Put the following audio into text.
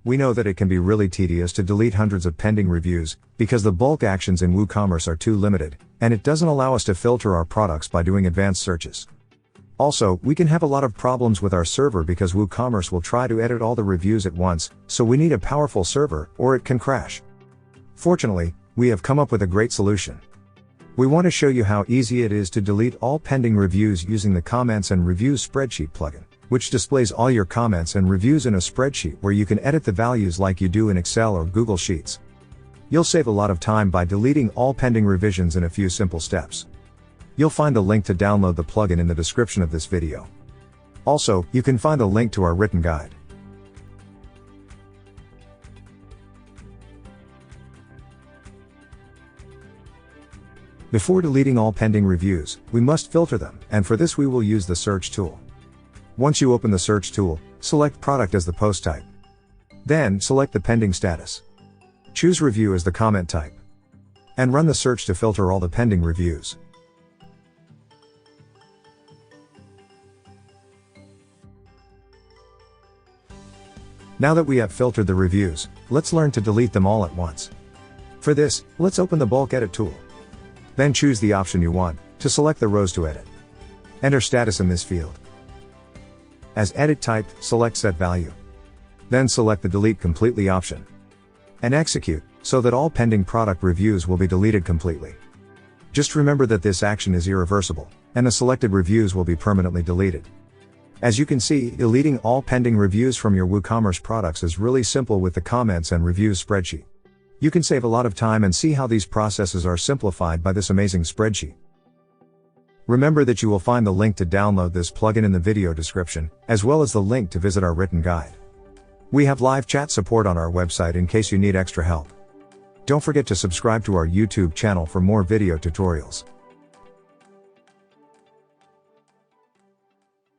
We know that it can be really tedious to delete hundreds of pending reviews, because the bulk actions in WooCommerce are too limited, and it doesn't allow us to filter our products by doing advanced searches. Also, we can have a lot of problems with our server because WooCommerce will try to edit all the reviews at once, so we need a powerful server, or it can crash. Fortunately, we have come up with a great solution. We want to show you how easy it is to delete all pending reviews using the Comments and Reviews Spreadsheet plugin, which displays all your comments and reviews in a spreadsheet where you can edit the values like you do in Excel or Google Sheets. You'll save a lot of time by deleting all pending revisions in a few simple steps. You'll find the link to download the plugin in the description of this video. Also, you can find a link to our written guide. Before deleting all pending reviews, we must filter them, and for this we will use the search tool. Once you open the search tool, select Product as the post type. Then, select the pending status. Choose Review as the comment type. And run the search to filter all the pending reviews. Now that we have filtered the reviews, let's learn to delete them all at once. For this, let's open the Bulk Edit tool. Then choose the option you want, to select the rows to edit. Enter status in this field. As edit type, select Set Value. Then select the Delete Completely option. And execute, so that all pending product reviews will be deleted completely. Just remember that this action is irreversible, and the selected reviews will be permanently deleted. As you can see, deleting all pending reviews from your WooCommerce products is really simple with the Comments and Reviews spreadsheet. You can save a lot of time and see how these processes are simplified by this amazing spreadsheet. Remember that you will find the link to download this plugin in the video description, as well as the link to visit our written guide. We have live chat support on our website in case you need extra help. Don't forget to subscribe to our YouTube channel for more video tutorials.